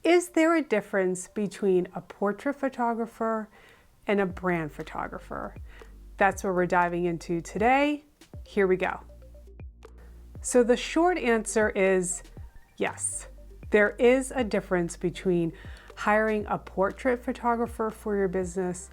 Is there a difference between a portrait photographer and a brand photographer? That's what we're diving into today. Here we go. So the short answer is yes. There is a difference between hiring a portrait photographer for your business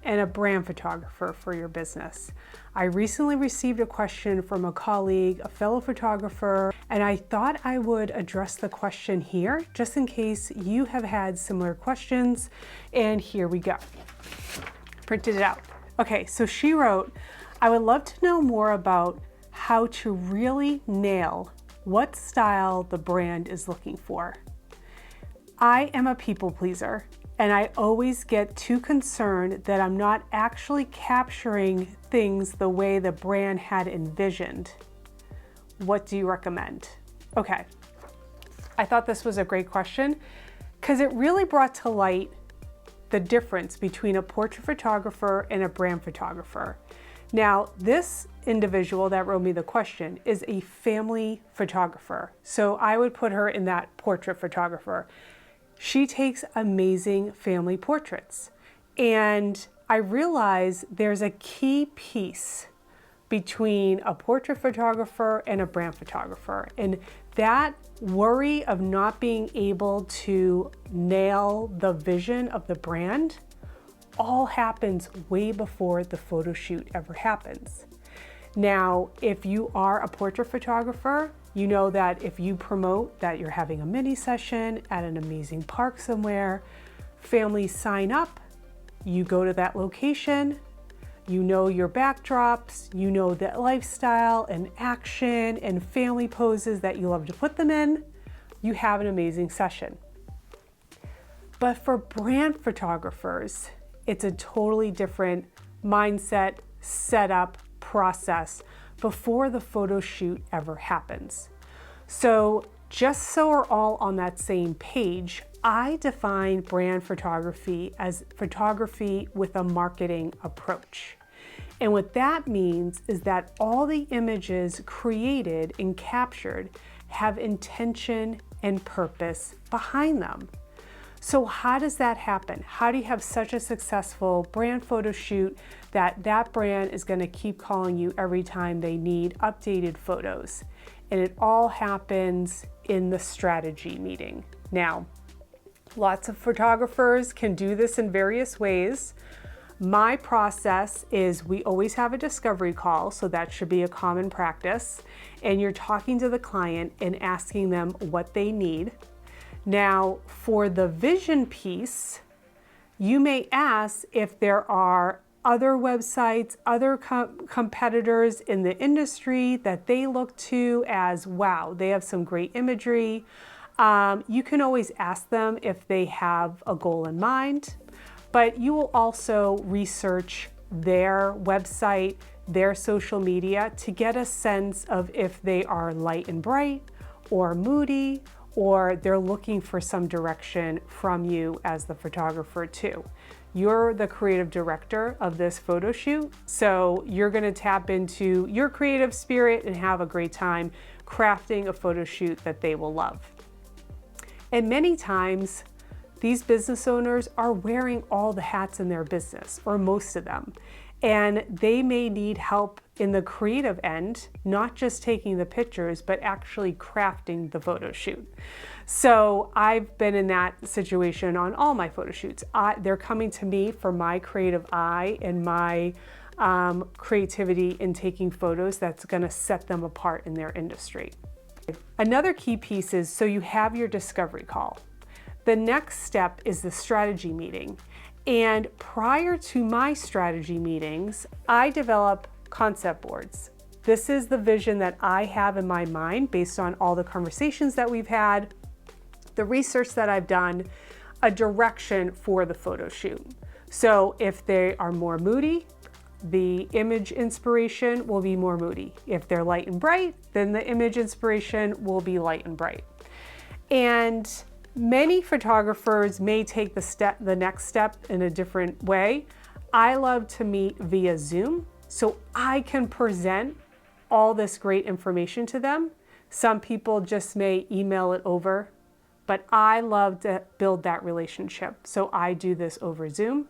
and a brand photographer for your business. I recently received a question from a colleague, a fellow photographer, and I thought I would address the question here just in case you have had similar questions. And here we go. Printed it out. Okay, so she wrote, I would love to know more about how to really nail what style the brand is looking for. I am a people pleaser, and I always get too concerned that I'm not actually capturing things the way the brand had envisioned. What do you recommend? Okay, I thought this was a great question because it really brought to light the difference between a portrait photographer and a brand photographer. Now, this individual that wrote me the question is a family photographer. So I would put her in that portrait photographer. She takes amazing family portraits. And I realize there's a key piece between a portrait photographer and a brand photographer. And that worry of not being able to nail the vision of the brand all happens way before the photo shoot ever happens. Now, if you are a portrait photographer, you know that if you promote that you're having a mini session at an amazing park somewhere, families sign up, you go to that location, you know your backdrops, you know the lifestyle and action and family poses that you love to put them in, you have an amazing session. But for brand photographers, it's a totally different mindset, setup, process before the photo shoot ever happens. So just so we're all on that same page, I define brand photography as photography with a marketing approach. And what that means is that all the images created and captured have intention and purpose behind them. So how does that happen? How do you have such a successful brand photo shoot that that brand is going to keep calling you every time they need updated photos? And it all happens in the strategy meeting. Now, lots of photographers can do this in various ways. My process is we always have a discovery call, so that should be a common practice. And you're talking to the client and asking them what they need. Now, for the vision piece, you may ask if there are other websites, other competitors in the industry that they look to as, wow, they have some great imagery. You can always ask them if they have a goal in mind, but you will also research their website, their social media to get a sense of if they are light and bright or moody, or they're looking for some direction from you as the photographer too. You're the creative director of this photo shoot, so you're gonna tap into your creative spirit and have a great time crafting a photo shoot that they will love. And many times, these business owners are wearing all the hats in their business, or most of them, and they may need help in the creative end, not just taking the pictures, but actually crafting the photo shoot. So I've been in that situation on all my photo shoots. They're coming to me for my creative eye and my creativity in taking photos that's gonna set them apart in their industry. Another key piece is, so you have your discovery call. The next step is the strategy meeting. And prior to my strategy meetings, I develop concept boards. This is the vision that I have in my mind based on all the conversations that we've had, the research that I've done, a direction for the photo shoot. So if they are more moody, the image inspiration will be more moody. If they're light and bright, then the image inspiration will be light and bright. And many photographers may take the next step in a different way. I love to meet via Zoom so I can present all this great information to them. Some people just may email it over but I love to build that relationship. So I do this over Zoom.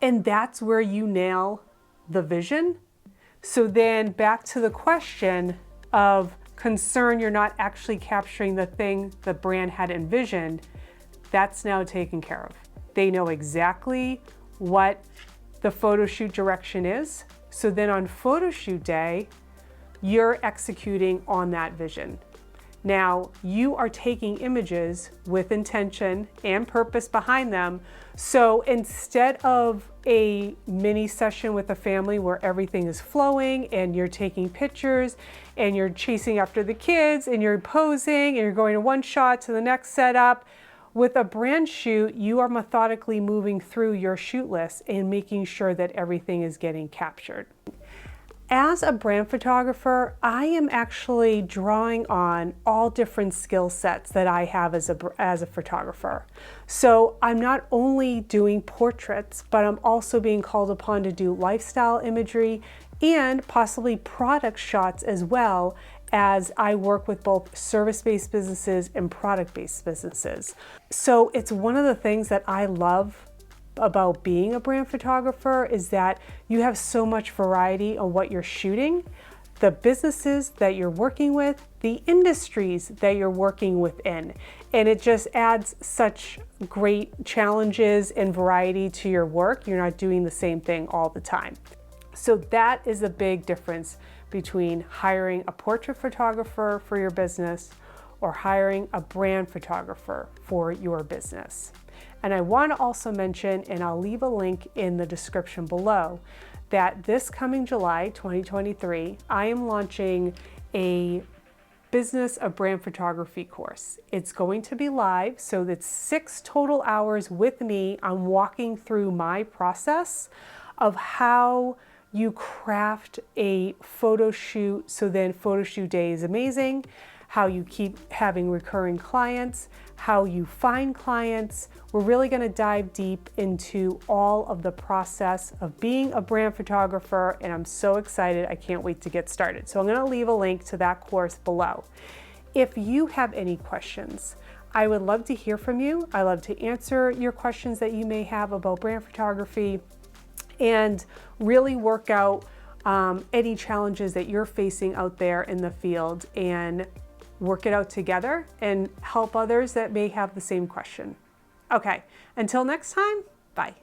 And that's where you nail the vision. So then back to the question of concern, you're not actually capturing the thing the brand had envisioned. That's now taken care of. They know exactly what the photo shoot direction is. So then on photo shoot day, you're executing on that vision. Now, you are taking images with intention and purpose behind them. So instead of a mini session with a family where everything is flowing and you're taking pictures and you're chasing after the kids and you're posing and you're going to one shot to the next setup, with a brand shoot, you are methodically moving through your shoot list and making sure that everything is getting captured. As a brand photographer, I am actually drawing on all different skill sets that I have as a photographer. So I'm not only doing portraits, but I'm also being called upon to do lifestyle imagery and possibly product shots as well, as I work with both service-based businesses and product-based businesses. So it's one of the things that I love about being a brand photographer is that you have so much variety on what you're shooting, the businesses that you're working with, the industries that you're working within. And it just adds such great challenges and variety to your work. You're not doing the same thing all the time. So that is a big difference between hiring a portrait photographer for your business or hiring a brand photographer for your business. And I want to also mention, and I'll leave a link in the description below, that this coming July 2023, I am launching a Business of Brand Photography course. It's going to be live, so it's 6 total hours with me. I'm walking through my process of how you craft a photo shoot so then photo shoot day is amazing, how you keep having recurring clients, how you find clients. We're really going to dive deep into all of the process of being a brand photographer, and I'm so excited. I can't wait to get started. So I'm going to leave a link to that course below. If you have any questions, I would love to hear from you. I love to answer your questions that you may have about brand photography and really work out any challenges that you're facing out there in the field and work it out together and help others that may have the same question. Okay, until next time, bye.